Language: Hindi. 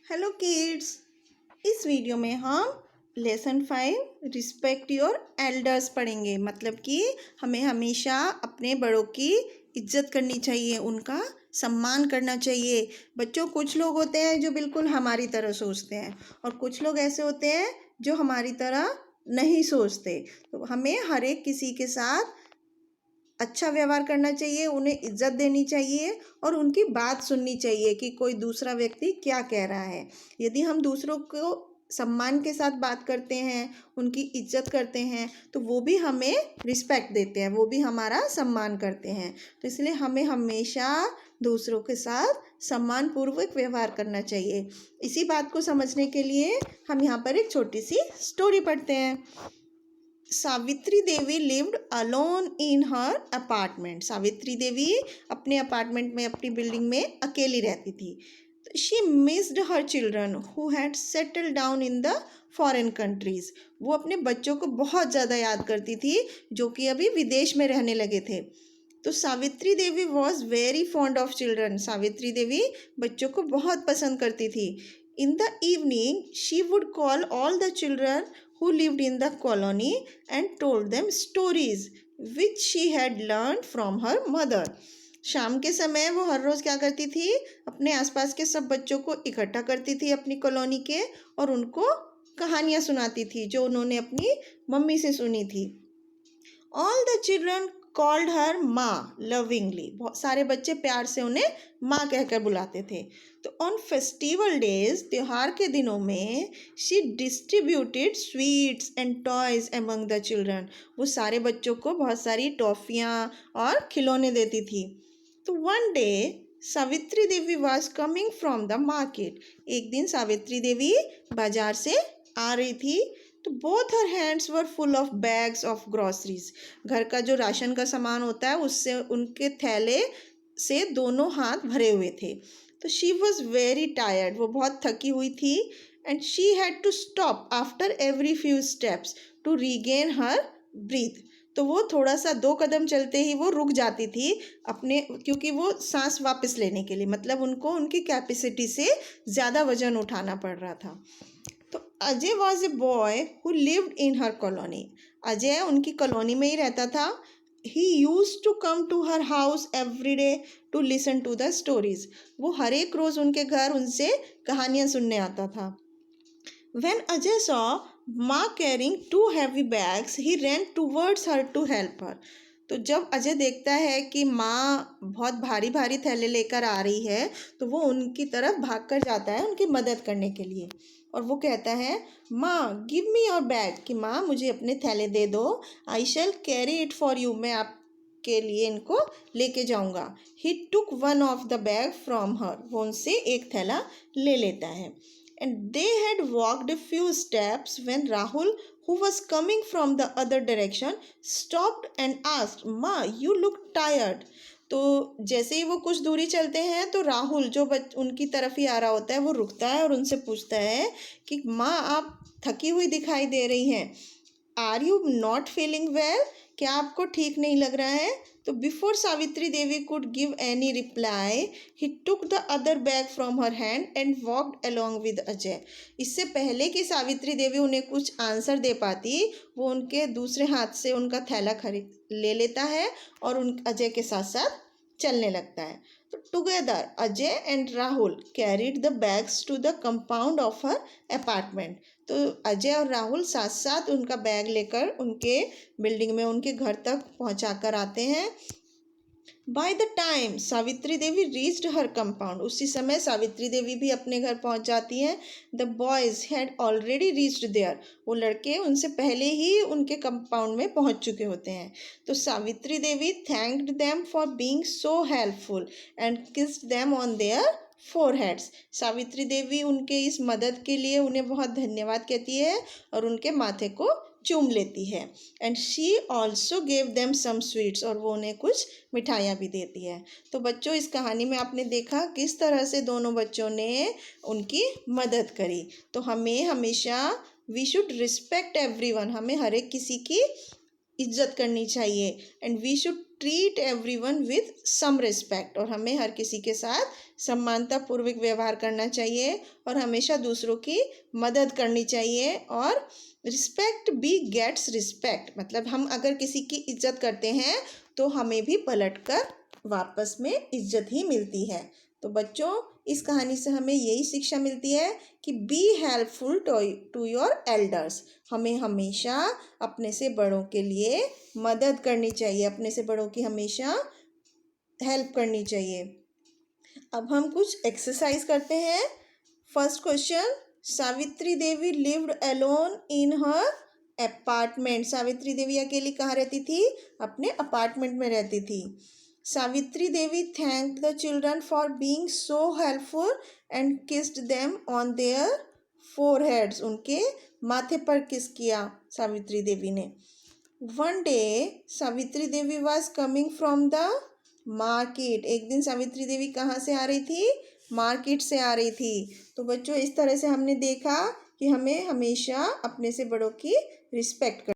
Hello kids. इस वीडियो में हम लेसन 5 रिस्पेक्ट योर एल्डर्स पढ़ेंगे। मतलब कि हमें हमेशा अपने बड़ों की इज्जत करनी चाहिए, उनका सम्मान करना चाहिए। बच्चों, कुछ लोग होते हैं जो बिल्कुल हमारी तरह सोचते हैं और कुछ लोग ऐसे होते हैं जो हमारी तरह नहीं सोचते। तो हमें हर एक किसी के साथ अच्छा व्यवहार करना चाहिए, उन्हें इज्जत देनी चाहिए और उनकी बात सुननी चाहिए कि कोई दूसरा व्यक्ति क्या कह रहा है। यदि हम दूसरों को सम्मान के साथ बात करते हैं, उनकी इज्जत करते हैं, तो वो भी हमें रिस्पेक्ट देते हैं, वो भी हमारा सम्मान करते हैं। तो इसलिए हमें हमेशा दूसरों के साथ सम्मानपूर्वक व्यवहार करना चाहिए। इसी बात को समझने के लिए हम यहाँ पर एक छोटी सी स्टोरी पढ़ते हैं। Savitri Devi lived alone in her apartment. Savitri Devi अपने अपार्टमेंट में, अपनी बिल्डिंग में अकेली रहती थी। She missed her children who had settled down in the foreign countries. वो अपने बच्चों को बहुत ज़्यादा याद करती थी जो कि अभी विदेश में रहने लगे थे। तो Savitri Devi was very fond of children. Savitri Devi बच्चों को बहुत पसंद करती थी। In the evening she would call all the children who lived in the colony and told them stories which she had learned from her mother. शाम के समय वो हर रोज़ क्या करती थी, अपने आसपास के सब बच्चों को इकट्ठा करती थी अपनी कॉलोनी के और उनको कहानियाँ सुनाती थी जो उन्होंने अपनी मम्मी से सुनी थी। All the children called her माँ लविंगली। बहुत सारे बच्चे प्यार से उन्हें माँ कहकर बुलाते थे। तो ऑन फेस्टिवल डेज, त्योहार के दिनों में, she distributed sweets and toys among the children. वो सारे बच्चों को बहुत सारी टॉफ़ियाँ और खिलौने देती थी। तो one day Savitri Devi was coming from the market. एक दिन सावित्री देवी बाजार से आ रही थी। तो both her hands were full of bags of groceries. घर का जो राशन का सामान होता है उससे उनके थैले से दोनों हाथ भरे हुए थे। तो शी वॉज वेरी टायर्ड। वो बहुत थकी हुई थी। And she had to stop after every few steps to regain her breath. तो वो थोड़ा सा 2 कदम चलते ही वो रुक जाती थी अपने, क्योंकि वो सांस वापस लेने के लिए, मतलब उनको उनकी कैपेसिटी से ज़्यादा वजन उठाना पड़ रहा था। तो Ajay was a boy who lived in her colony. Ajay उनकी कॉलोनी में ही रहता था। He used to come to her house every day to listen to the stories. वो हर एक रोज़ उनके घर उनसे कहानियाँ सुनने आता था। When Ajay saw Ma carrying 2 heavy bags, he ran towards her to help her. तो जब अजय देखता है कि माँ बहुत भारी भारी थैले लेकर आ रही है तो वो उनकी तरफ भागकर जाता है उनकी मदद करने के लिए। और वो कहता है, माँ गिव मी योर बैग, कि माँ मुझे अपने थैले दे दो। I shall carry it for you, मैं आपके लिए इनको लेके जाऊँगा। He took one of the bag from her. वो उनसे एक थैला ले लेता है। And they had walked a few steps when Rahul, who was coming from the other direction, stopped and asked, "Ma, you look tired." तो जैसे ही वो कुछ दूरी चलते हैं तो राहुल जो उनकी तरफ ही आ रहा होता है वो रुकता है और उनसे पूछता है कि माँ आप थकी हुई दिखाई दे रही हैं। Are you not feeling well? क्या आपको ठीक नहीं लग रहा है? तो before Savitri Devi could give any reply, he took the other bag from her hand and walked along with Ajay. इससे पहले कि सावित्री देवी उन्हें कुछ आंसर दे पाती, वो उनके दूसरे हाथ से उनका थैला खरीद ले लेता है और उन अजय के साथ साथ चलने लगता है। तो together Ajay and Rahul carried the bags to the compound of her apartment. तो अजय और राहुल साथ साथ उनका बैग लेकर उनके बिल्डिंग में, उनके घर तक पहुंचा कर आते हैं। By the time Savitri Devi reached her compound, उसी समय सावित्री देवी भी अपने घर पहुंच जाती हैं। The boys had already reached there, वो लड़के उनसे पहले ही उनके कंपाउंड में पहुंच चुके होते हैं। तो Savitri Devi thanked them for being so helpful and kissed them on their foreheads. Savitri Devi उनके इस मदद के लिए उन्हें बहुत धन्यवाद कहती है और उनके माथे को चूम लेती है। And she also gave them some sweets, और वो उन्हें कुछ मिठाइयाँ भी देती है। तो बच्चों, इस कहानी में आपने देखा किस तरह से दोनों बच्चों ने उनकी मदद करी। तो हमें हमेशा वी शुड रिस्पेक्ट एवरीवन, हमें हर एक किसी की इज्जत करनी चाहिए। And we should treat everyone with some respect, और हमें हर किसी के साथ सम्मानतापूर्वक व्यवहार करना चाहिए और हमेशा दूसरों की मदद करनी चाहिए। और रिस्पेक्ट बी गेट्स रिस्पेक्ट, मतलब हम अगर किसी की इज्जत करते हैं तो हमें भी पलटकर वापस में इज्जत ही मिलती है। तो बच्चों, इस कहानी से हमें यही शिक्षा मिलती है कि be helpful to your elders, हमें हमेशा अपने से बड़ों के लिए मदद करनी चाहिए, अपने से बड़ों की हमेशा हेल्प करनी चाहिए। अब हम कुछ एक्सरसाइज करते हैं। First question, Savitri Devi lived alone in her apartment. Savitri Devi अकेली कहाँ रहती थी? अपने अपार्टमेंट में रहती थी। Savitri Devi thanked the children for being so helpful and kissed them on their foreheads. उनके माथे पर किस किया सावित्री देवी ने। One day Savitri Devi was coming from the market. एक दिन सावित्री देवी कहाँ से आ रही थी? मार्केट से आ रही थी। तो बच्चों, इस तरह से हमने देखा कि हमें हमेशा अपने से बड़ों की रिस्पेक्ट